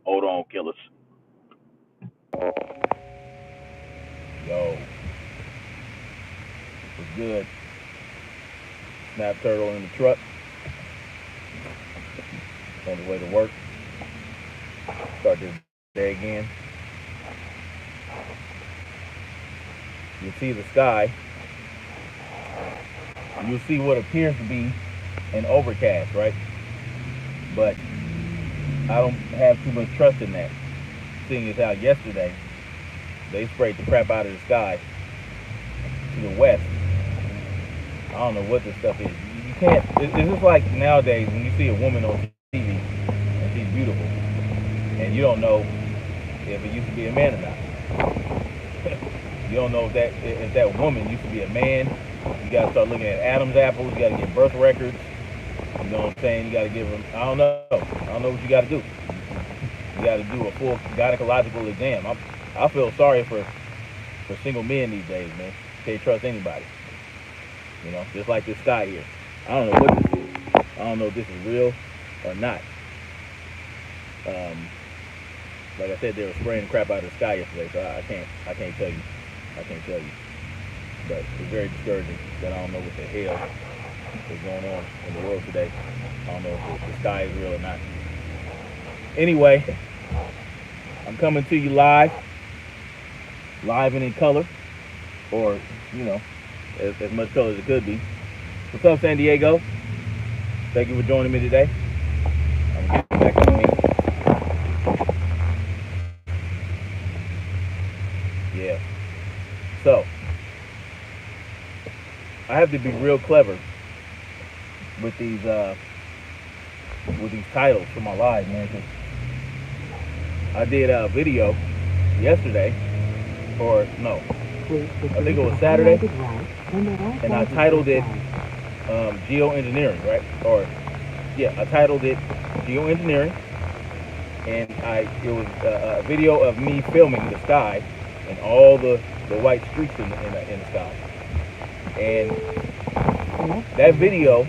Hold on, killers. Yo, what's good? Snap Turtle in the truck on the way to work. Start this day again. You see the sky. You'll see what appears to be an overcast, right? But I don't have too much trust in that. Seeing as how yesterday they sprayed the crap out of the sky to the west. I don't know what this stuff is. You can't. It's just like nowadays when you see a woman on TV and she's beautiful, and you don't know if it used to be a man or not. You don't know if that woman used to be a man. You gotta start looking at Adam's apples. You gotta get birth records. You know what I'm saying? You gotta give them. I don't know. I don't know what you gotta do. You gotta do a full gynecological exam. I feel sorry for single men these days, man. Can't trust anybody. You know, just like this sky here. I don't know what this is. I don't know if this is real or not. Like I said, they were spraying the crap out of the sky yesterday, so I can't tell you. I can't tell you. But it's very discouraging that I don't know what the hell is going on in the world today. I don't know if the sky is real or not. Anyway, I'm coming to you live and in color, or, you know, as much color as it could be. What's up, San Diego? Thank you for joining me today. I'm getting back on me. Yeah. So, I have to be real clever with these titles for my live, man. 'Cause I did a video yesterday, or no, I think it was Saturday, and I titled it geoengineering, right? Or yeah, I titled it geoengineering, and it was a video of me filming the sky and all the white streaks in the sky, and that video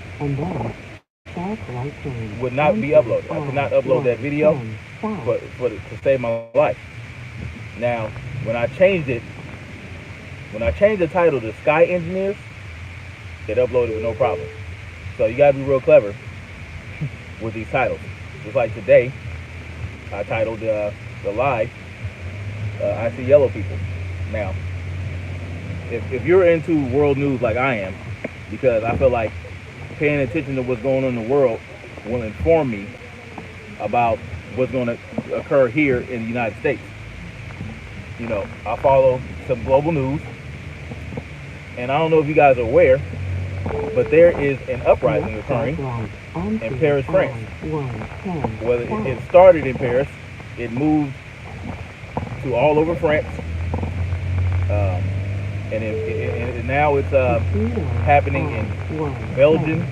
would not be uploaded. I could not upload that video to save my life. Now, when I changed the title to Sky Engineers, it uploaded with no problem. So you gotta be real clever with these titles. Just like today, I titled the live, I See Yellow People. Now, if you're into world news like I am, because I feel like paying attention to what's going on in the world will inform me about what's going to occur here in the United States. You know, I follow some global news, and I don't know if you guys are aware, but there is an uprising occurring in Paris, France. Whether it started in Paris, it moved to all over France, and now it's happening in Belgium,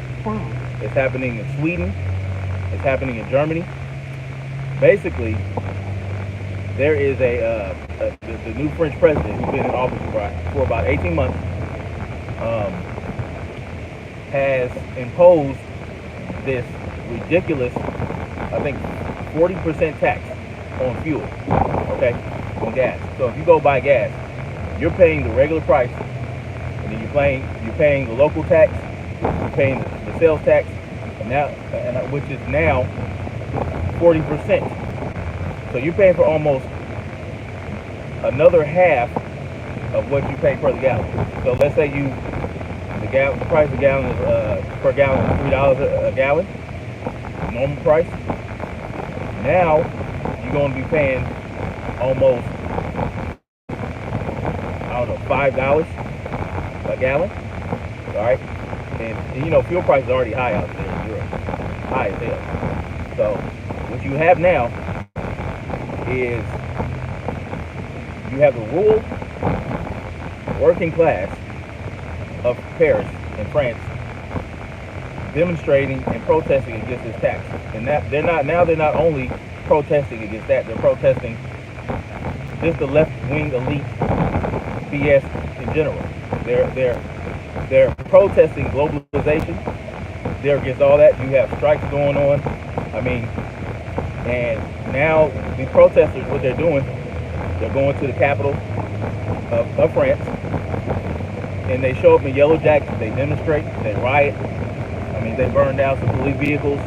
it's happening in Sweden, it's happening in Germany. Basically, there is the new French president who's been in office for about 18 months, has imposed this ridiculous, I think, 40% tax on fuel, okay, on gas. So if you go buy gas, you're paying the regular price, and then you're paying the local tax, you're paying the sales tax, which is now 40%. So you're paying for almost another half of what you pay per the gallon. So let's say the price of gallon is per gallon is $3 a gallon, normal price. Now you're going to be paying almost, I don't know, $5 a gallon. All right, and you know fuel prices are already high out there in Europe, high as hell. So what you have now is you have the rural working class of Paris and France demonstrating and protesting against this tax. And they're not only protesting against that, they're protesting just the left-wing elite BS in general. They're protesting globalization. They're against all that. You have strikes going on. I mean, And now these protesters, what they're doing, they're going to the capital of France, and they show up in yellow jackets. They demonstrate, they riot. I mean, they burn down some police vehicles.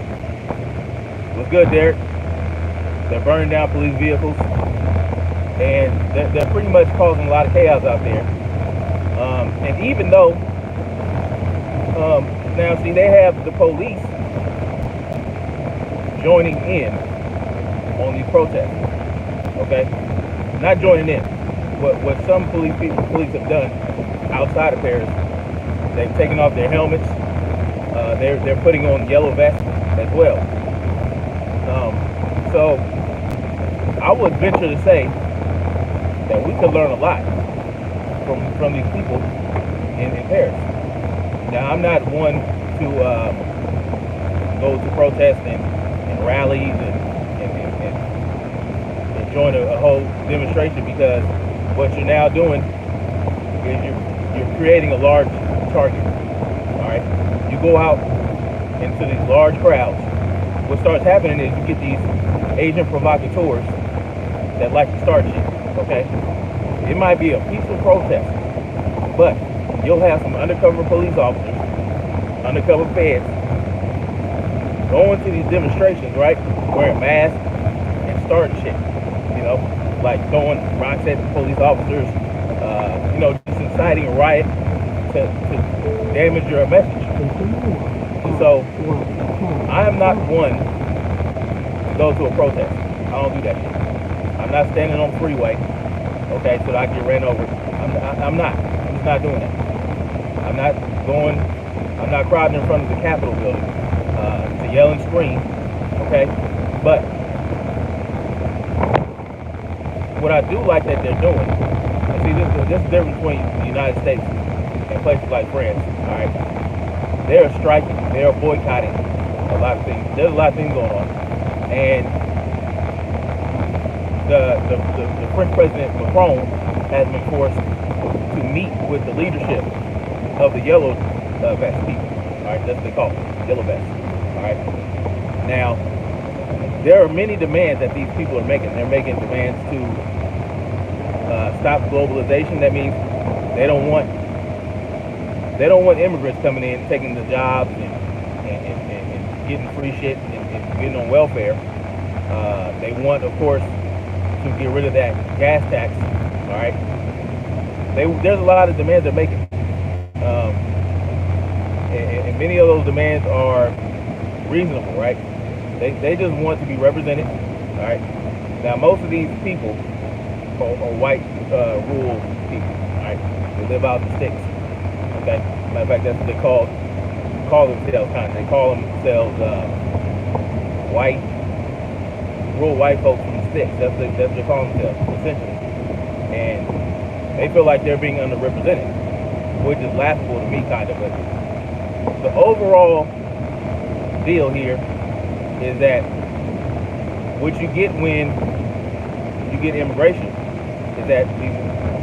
What's good, Derek? They're burning down police vehicles, and they're pretty much causing a lot of chaos out there. And even though, now see, they have the police joining in on these protests, okay? Not joining in. What some police have done outside of Paris, they've taken off their helmets. They're putting on yellow vests as well. So I would venture to say that we could learn a lot from these people in Paris. Now, I'm not one to go to protest and rallies and join a whole demonstration, because what you're now doing is you're creating a large target. All right, you go out into these large crowds. What starts happening is you get these agent provocateurs that like to start shit. Okay, it might be a peaceful protest, but you'll have some undercover police officers, undercover feds, going to these demonstrations, right, wearing masks and starting shit. You know, like throwing rocks at the police officers, you know, just inciting a riot to damage your message. So I am not one to go to a protest. I don't do that shit. I'm not standing on the freeway, okay, so that I get ran over. I'm just not doing that. I'm not crowding in front of the Capitol building to yell and scream, okay? But what I do like that they're doing, and see, this is the difference between the United States and places like France, all right? They're striking, they're boycotting a lot of things. There's a lot of things going on. And the French President Macron has been forced to meet with the leadership of the yellow vest people, all right? That's what they call them, yellow vests, all right? Now, there are many demands that these people are making. They're making demands to stop globalization. That means they don't want immigrants coming in, taking the jobs and getting free shit and getting on welfare. They want, of course, to get rid of that gas tax. All right. There's a lot of demands they're making, and many of those demands are reasonable, right? They just want to be represented. All right. Now, most of these people are white rural people. All right. They live out in the sticks. Okay. Matter of fact, that's what they call themselves. They call themselves white rural white folks from the sticks. That's what they call themselves, essentially. And they feel like they're being underrepresented, which is laughable to me, kind of. But the overall deal here is that what you get when you get immigration is that these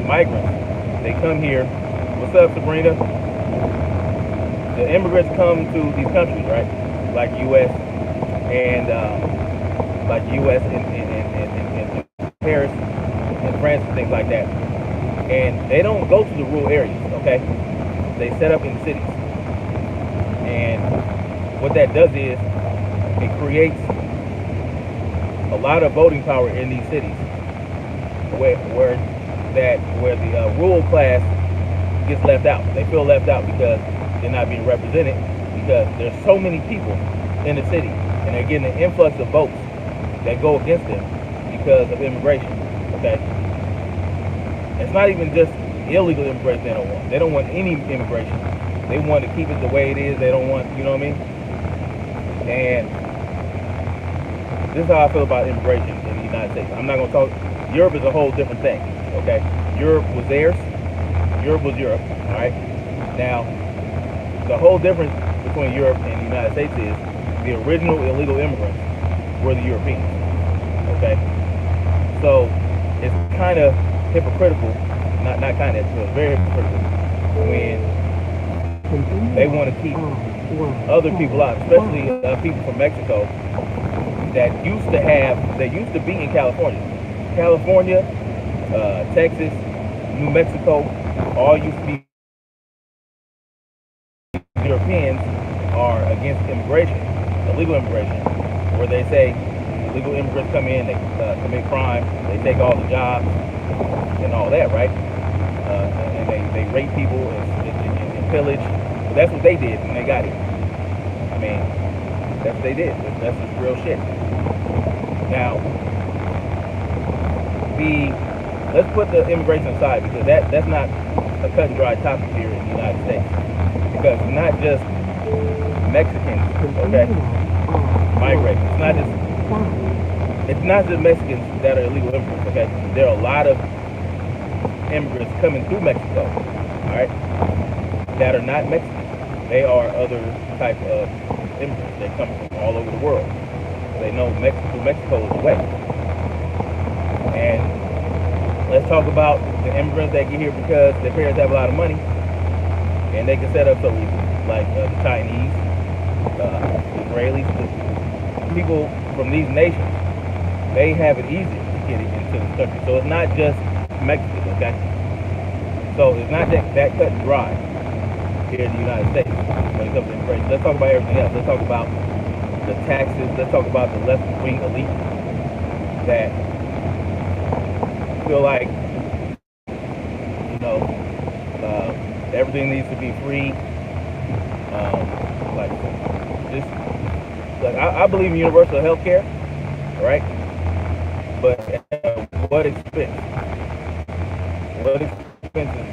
migrants, they come here. What's up, Sabrina? The immigrants come to these countries, right? Like U.S. and Paris and France and things like that. And they don't go to the rural areas, okay? They set up in cities. And what that does is it creates a lot of voting power in these cities where the rural class gets left out. They feel left out because they're not being represented, because there's so many people in the city and they're getting an influx of votes that go against them because of immigration. Okay, it's not even just illegal immigration they don't want. They don't want any immigration. They want to keep it the way it is. They don't want, you know what I mean? And this is how I feel about immigration in the United States. I'm not going to talk. Europe is a whole different thing. Okay, Europe was theirs. Europe was Europe. All right. Now, the whole difference between Europe and the United States is the original illegal immigrants were the Europeans. Okay, so it's kind of hypocritical. Not kind of. It's very hypocritical when they want to keep other people out, especially people from Mexico, that used to be in California, Texas, New Mexico, all used to be. Europeans are against immigration, illegal immigration, where they say illegal immigrants come in, they commit crime, they take all the jobs and all that, right? And they rape people and pillage. But that's what they did when they got here. I mean, that's what they did. That's just real shit. Now, let's put the immigration aside, because that's not a cut and dry topic here in the United States. Because it's not just Mexicans, okay, migrating. It's not just Mexicans that are illegal immigrants, okay? There are a lot of immigrants coming through Mexico, all right, that are not Mexican. They are other type of immigrants. They come from all over the world. They know Mexico is the way. And let's talk about the immigrants that get here because their parents have a lot of money and they can set up so easy, like the Chinese, the Israelis, the people from these nations. They have it easier to get into this country. So it's not just Mexicans, okay? So it's not that cut and dry here in the United States when it comes to immigration. Let's talk about everything else. Let's talk about the taxes. Let's talk about the left-wing elite that feel like, you know, everything needs to be free. I believe in universal health care, right? But at what expense? What expenses?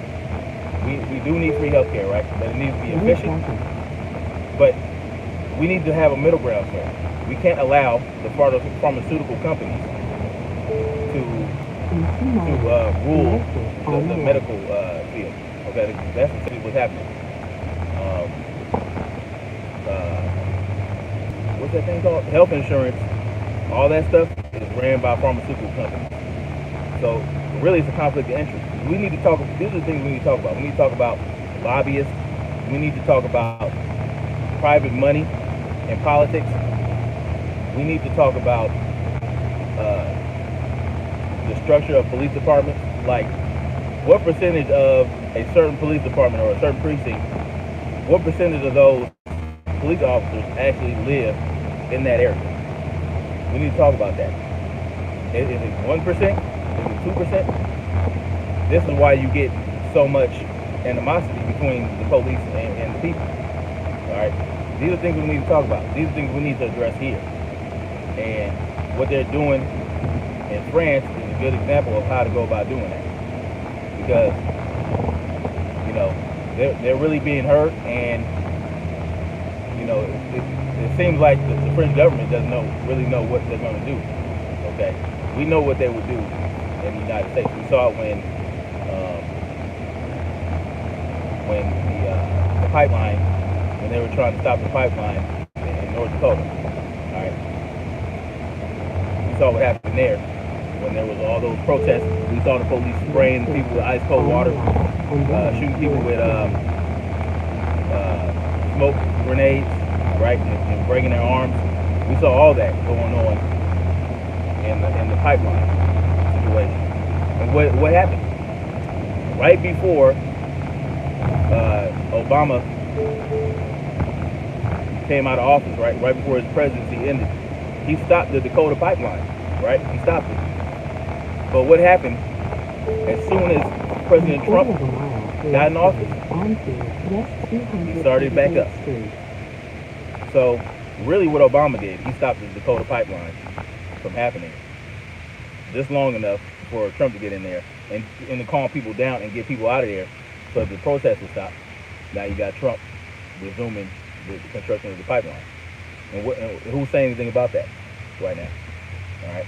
We do need free health care, right? But it needs to be efficient. But we need to have a middle ground here. We can't allow the pharmaceutical companies to rule the medical field. Okay, that's what's happening. What's that thing called? Health insurance. All that stuff is ran by pharmaceutical companies. So really, it's a conflict of interest. We need to talk. These are the things we need to talk about. We need to talk about lobbyists. We need to talk about private money in politics. We need to talk about the structure of police departments. Like, what percentage of a certain police department or a certain precinct, what percentage of those police officers actually live in that area? We need to talk about that. Is it 1%? Is it 2%? This is why you get so much animosity between the police and the people. All right? These are things we need to talk about. These are things we need to address here. And what they're doing in France is a good example of how to go about doing that. Because, you know, they're really being hurt, and, you know, it seems like the French government doesn't really know what they're going to do. Okay? We know what they would do in the United States. We saw it when the pipeline, when they were trying to stop the pipeline in North Dakota. All right? We saw what happened there when there was all those protests. We saw the police spraying people with ice cold water, shooting people with smoke grenades, right, and breaking their arms. We saw all that going on in the pipeline situation. And what happened? Right before Obama came out of office, right before his presidency ended, he stopped the Dakota pipeline, right? He stopped it. But what happened as soon as President Trump got in office? He started back up. So really what Obama did, he stopped the Dakota pipeline from happening just long enough for Trump to get in there and to calm people down and get people out of there so the protests would stop. Now you got Trump resuming the construction of the pipeline. And who's saying anything about that right now? All right.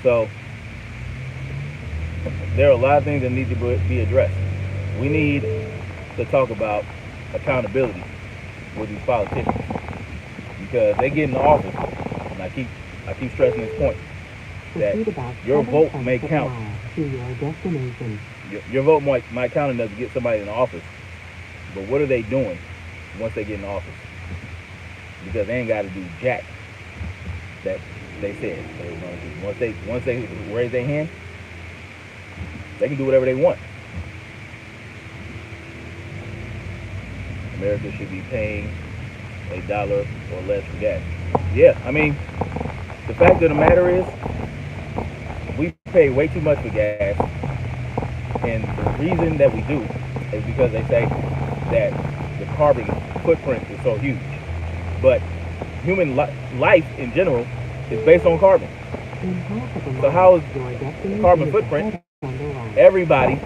So there are a lot of things that need to be addressed. We need to talk about accountability with these politicians, because they get in the office, and I keep stressing this point, that your vote may count. Your vote might count enough to get somebody in the office, but what are they doing once they get in the office? Because they ain't got to do jack. that they said they were going to do. Once they raise their hand, they can do whatever they want. America should be paying $1 or less for gas. Yeah, I mean, the fact of the matter is, we pay way too much for gas, and the reason that we do is because they say that the carbon footprint is so huge. But human life in general is based on carbon. So how is the carbon footprint? Everybody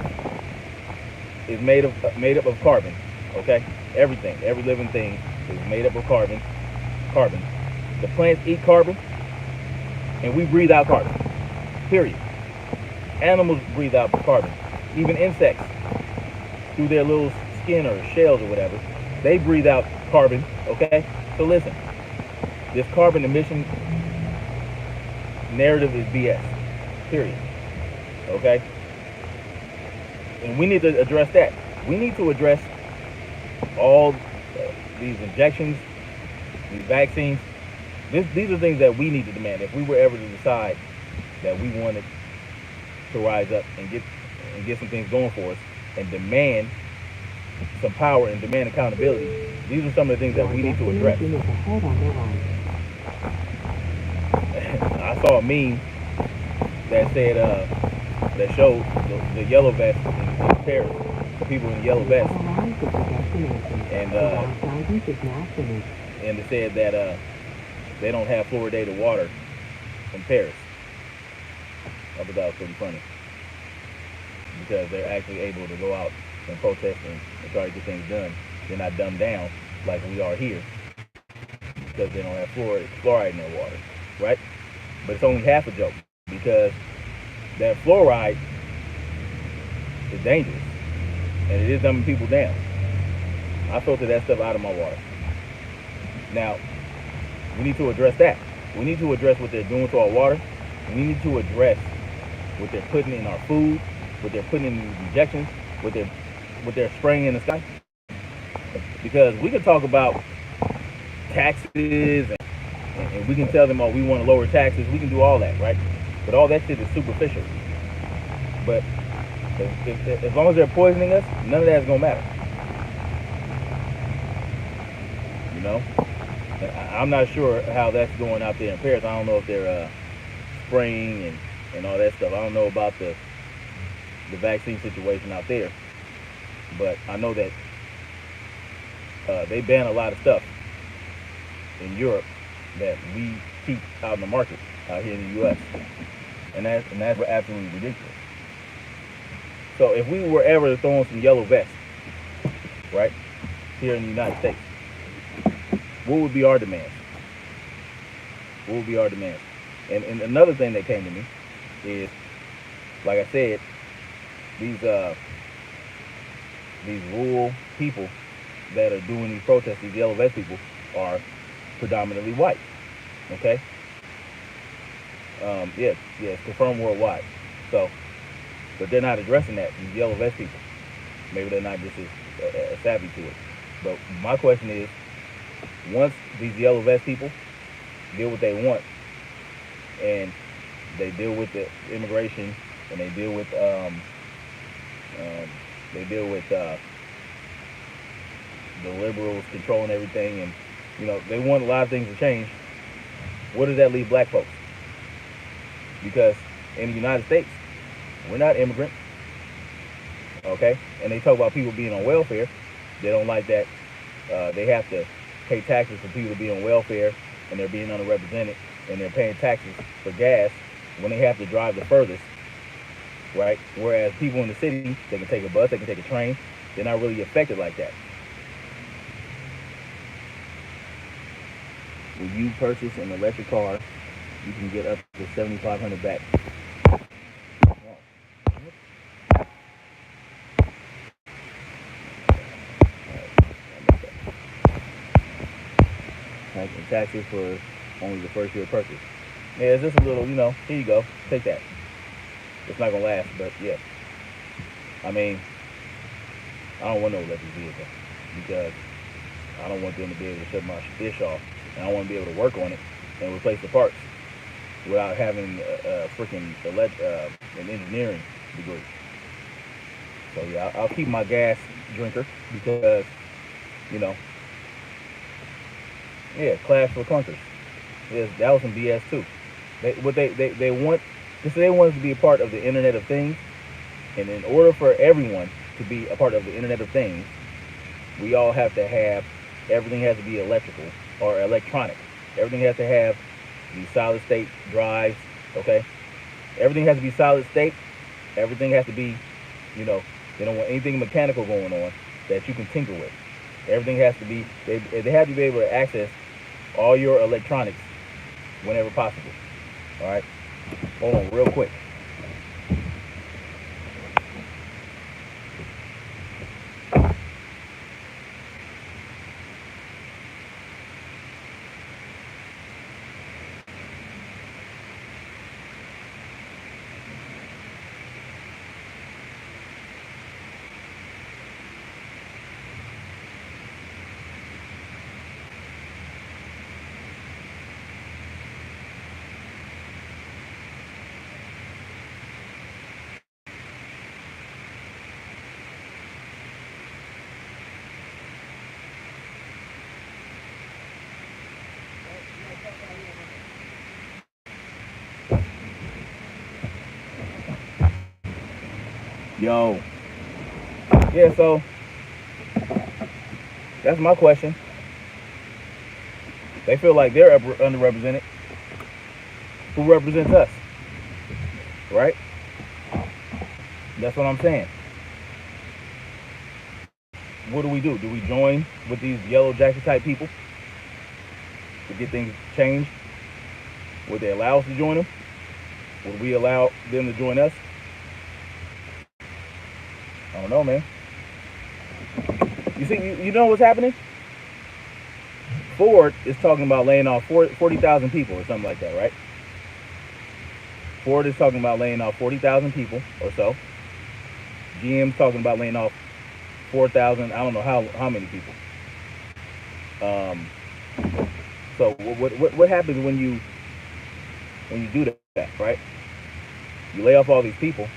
is made up of carbon. Okay, everything, every living thing is made up of carbon. Carbon. The plants eat carbon, and we breathe out carbon. Period. Animals breathe out carbon. Even insects, through their little skin or shells or whatever, they breathe out carbon. Okay, so listen, this carbon emission narrative is BS. Period. Okay, and we need to address that. We need to address all these injections, these vaccines. These are things that we need to demand if we were ever to decide that we wanted to rise up and get some things going for us and demand some power and demand accountability. These are some of the things that we need to address. I saw a meme that said that showed the yellow vest in Paris, the people in the yellow vest, and it said that they don't have fluoridated water in Paris. I thought that was pretty funny because they're actually able to go out and protest and try to get things done. They're not dumbed down like we are here because they don't have fluoride in their water, right? But it's only half a joke because that fluoride is dangerous and it is dumbing people down. I filter that stuff out of my water. Now, we need to address that. We need to address what they're doing to our water. We need to address what they're putting in our food, what they're putting in these injections, what they're spraying in the sky. Because we can talk about taxes and we can tell them, oh, we want to lower taxes. We can do all that, right? But all that shit is superficial. But as long as they're poisoning us, none of that is going to matter. You know? I'm not sure how that's going out there in Paris. I don't know if they're spraying and all that stuff. I don't know about the vaccine situation out there. But I know that they ban a lot of stuff in Europe that we keep out in the market out here in the U.S. And that's absolutely ridiculous. So if we were ever to throw on some yellow vests, right, here in the United States, what would be our demands? What would be our demands? And another thing that came to me is, like I said, these rural people that are doing these protests, these yellow vest people, are predominantly white. Okay? Yes, confirmed worldwide. So, but they're not addressing that, these yellow vest people. Maybe they're not just as savvy to it. But my question is, once these yellow vest people deal what they want, and they deal with the immigration, and they deal with the liberals controlling everything, and they want a lot of things to change. Where does that leave black folks? Because in the United States, we're not immigrants, okay? And they talk about people being on welfare. They don't like that they have to pay taxes for people to be on welfare, and they're being underrepresented, and they're paying taxes for gas when they have to drive the furthest, right? Whereas people in the city, they can take a bus, they can take a train. They're not really affected like that. When you purchase an electric car, you can get up to $7,500 back. And taxes for only the first year purchase. Yeah, it's just a little, here you go, take that. It's not gonna last, but yeah. I mean, I don't want no electric vehicle because I don't want them to be able to shut my dish off, and I want to be able to work on it and replace the parts. without having a freaking an engineering degree. So yeah, I'll keep my gas drinker because, you know, yeah, Clash for Clunkers. Yes, that was some BS too. They want they want us to be a part of the Internet of Things, and in order for everyone to be a part of the Internet of Things, we all have to have everything has to be electrical or electronic. Everything has to have the solid state drives. Okay, everything has to be solid state. Everything has to be, you know, they don't want anything mechanical going on that you can tinker with. Everything has to be they have to be able to access all your electronics whenever possible. All right, hold on real quick. Yo, yeah. So that's my question. They feel like they're underrepresented. Who represents us, right? That's what I'm saying. What do we do? Do we join with these yellow jacket type people to get things changed? Would they allow us to join them? Would we allow them to join us? I don't know, man. You see, you know what's happening? Ford is talking about laying off 40,000 people or something like that, right? Ford is talking about laying off 40,000 people or so. GM's talking about laying off 4,000. I don't know how many people. Um, so what happens when you do that, right? You lay off all these people,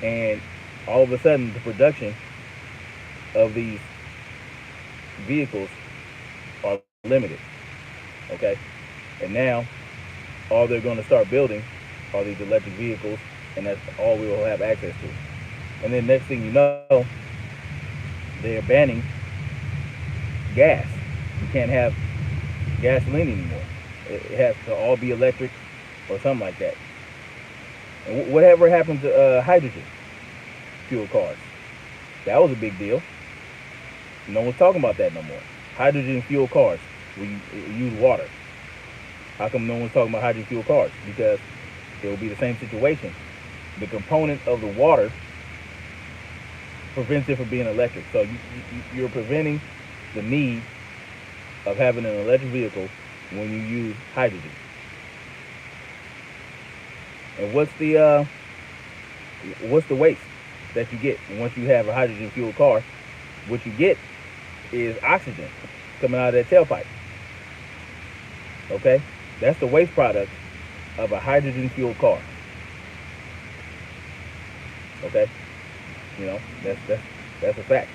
and all of a sudden the production of these vehicles are limited. Okay, and now all they're going to start building are these electric vehicles, and that's all we will have access to. And then next thing you know, they're banning gas. You can't have gasoline anymore. It has to all be electric or something like that. And whatever happened to hydrogen fuel cars? That was a big deal. No one's talking about that no more. Hydrogen fuel cars, where you use water. How come no one's talking about hydrogen fuel cars? Because it will be the same situation. The component of the water prevents it from being electric. So you're preventing the need of having an electric vehicle when you use hydrogen. And what's the waste that you get once you have a hydrogen fuel car? What you get is oxygen coming out of that tailpipe. Okay, that's the waste product of a hydrogen fuel car. Okay, you know that's a fact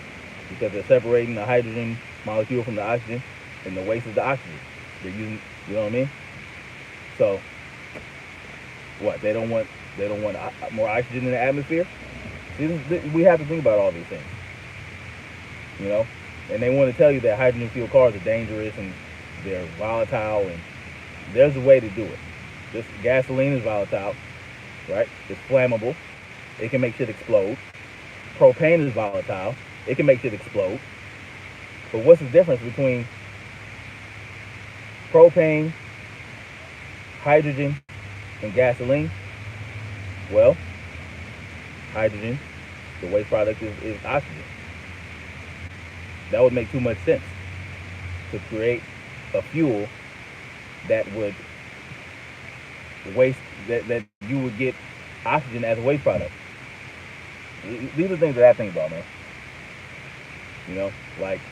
because they're separating the hydrogen molecule from the oxygen, and the waste is the oxygen they're using. You know what I mean? So what they don't want more oxygen in the atmosphere. See, we have to think about all these things. You know, and they want to tell you that hydrogen fuel cars are dangerous and they're volatile, and there's a way to do it. This gasoline is volatile, right? It's flammable. It can make shit explode. Propane is volatile. It can make shit explode. But what's the difference between propane, hydrogen, and gasoline? Well, hydrogen, the waste product is oxygen. That would make too much sense to create a fuel that would waste that you would get oxygen as a waste product. These are things that I think about, man. You know, like,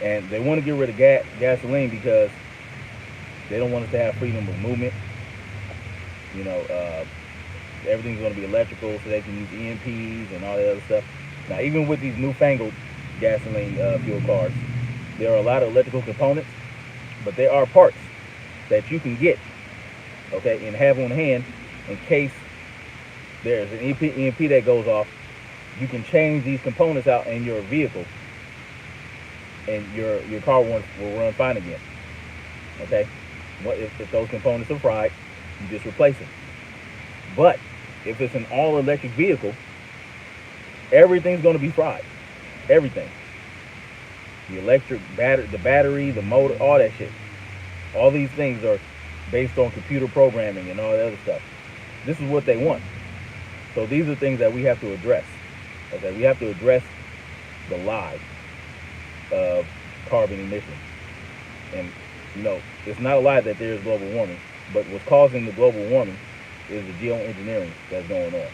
and they want to get rid of gasoline because They don't want us to have freedom of movement. You know, everything's going to be electrical, so they can use EMPs and all that other stuff. Now, even with these newfangled gasoline fuel cars, there are a lot of electrical components, but there are parts that you can get, okay, and have on hand in case there's an EMP that goes off. You can change these components out in your vehicle, and your car will run fine again. Okay, if those components are fried, you just replace them. But if it's an all electric vehicle, everything's going to be fried. Everything. The electric the battery, the motor, all that shit. All these things are based on computer programming and all that other stuff. This is what they want. So these are things that we have to address. Okay, we have to address the lie of carbon emissions. And you know, it's not a lie that there is global warming, but what's causing the global warming is the geoengineering that's going on.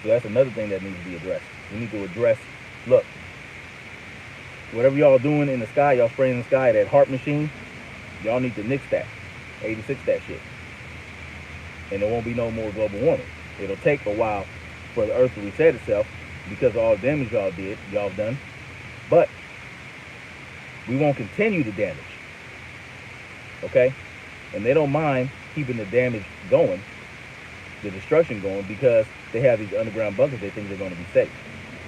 So that's another thing that needs to be addressed. We need to address, look, whatever y'all doing in the sky, y'all spraying in the sky, that HAARP machine, y'all need to nix that, 86 that shit. And there won't be no more global warming. It'll take a while for the earth to reset itself because of all the damage y'all done. But we won't continue the damage. Okay? And they don't mind keeping the damage going, the destruction going, because they have these underground bunkers they think they're going to be safe.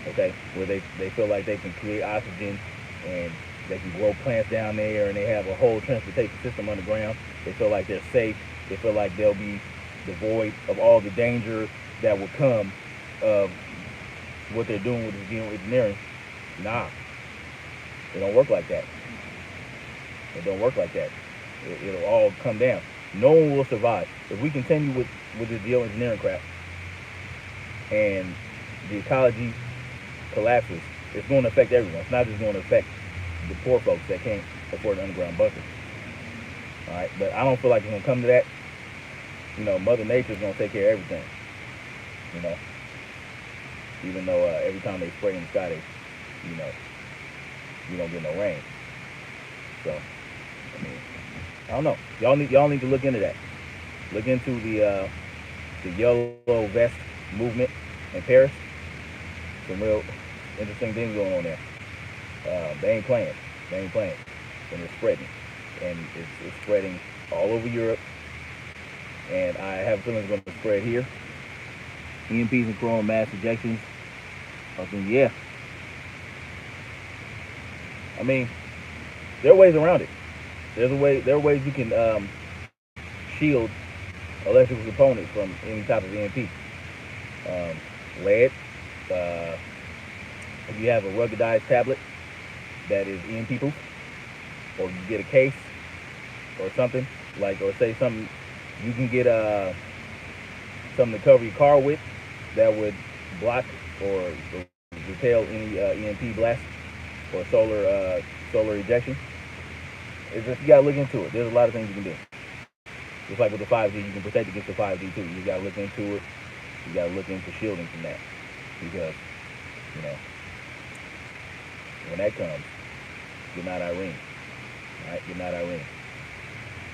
Okay? Where they feel like they can create oxygen and they can grow plants down there, and they have a whole transportation system underground. They feel like they're safe. They feel like they'll be devoid of all the danger that will come of what they're doing with this geoengineering. Nah. It don't work like that. It don't work like that. It'll all come down. No one will survive. If we continue with this geoengineering crap and the ecology collapses, it's going to affect everyone. It's not just going to affect the poor folks that can't afford an underground bunker. All right, but I don't feel like it's going to come to that. You know, Mother Nature's going to take care of everything. You know, even though every time they spray in the sky, you know, you don't get no rain. So, I mean, I don't know. Y'all need to look into that. Look into the yellow vest movement in Paris. Some real interesting things going on there. They ain't playing. And it's spreading. And it's spreading all over Europe. And I have a feeling it's going to spread here. EMPs and coronal mass ejections. I think, yeah. I mean, there are ways around it. There are ways you can shield electrical components from any type of EMP. Lead. If you have a ruggedized tablet that is EMP proof, or you get a case or something, like, or say something, you can get something to cover your car with that would block or repel any EMP blast or solar ejection. It's just, you gotta look into it. There's a lot of things you can do. Just like with the 5G, you can protect against the 5G too. You gotta look into it. You gotta look into shielding from that, because you know when that comes, good night Irene. All right, good night Irene.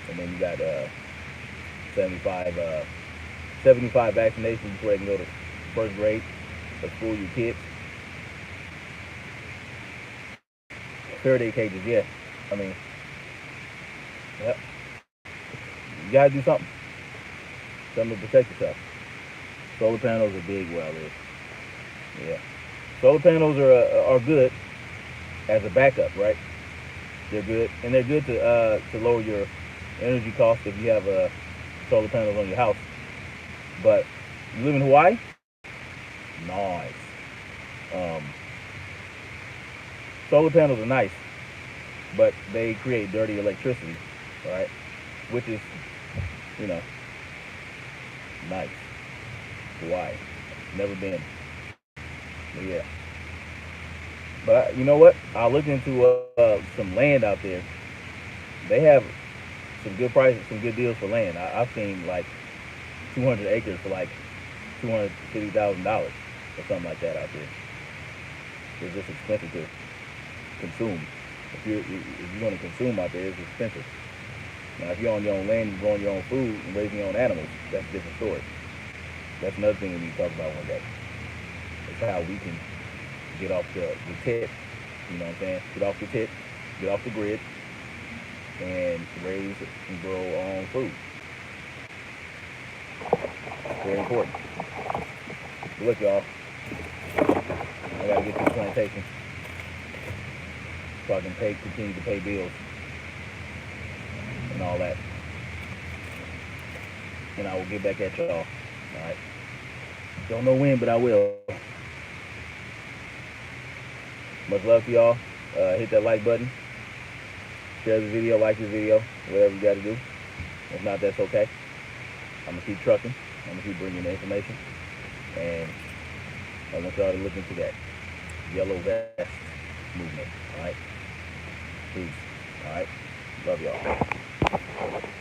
And then you got 75 vaccinations before they can go to first grade or school your kids. Faraday cages, yeah. I mean, yep. You gotta do something. Something to protect yourself. Solar panels are big where I live. Yeah. Solar panels are good as a backup, right? They're good, and they're good to lower your energy costs if you have solar panels on your house. But you live in Hawaii? Nice. Solar panels are nice, but they create dirty electricity, right? Which is, you know, nice. Hawaii. Never been. But yeah. But you know what? I looked into some land out there. They have some good prices, some good deals for land. I've seen like 200 acres for like $250,000 or something like that out there. It's just expensive to consume. If you're going to consume out there, it's expensive. Now, if you're on your own land, you're growing your own food and raising your own animals, that's a different story. That's another thing we need to talk about one day. It's how we can get off the tip, you know what I'm saying? Get off the tip, get off the grid, and raise and grow our own food. Very important. But look, y'all, I gotta get this plantation so I can continue to pay bills and all that. And I will get back at y'all. All right. Don't know when, but I will. Much love to y'all. Hit that like button. Share the video, like this video, whatever you got to do. If not, that's okay. I'm going to keep trucking. I'm going to keep bringing the information. And I want y'all to look into that yellow vest movement. All right. Peace. All right. Love y'all.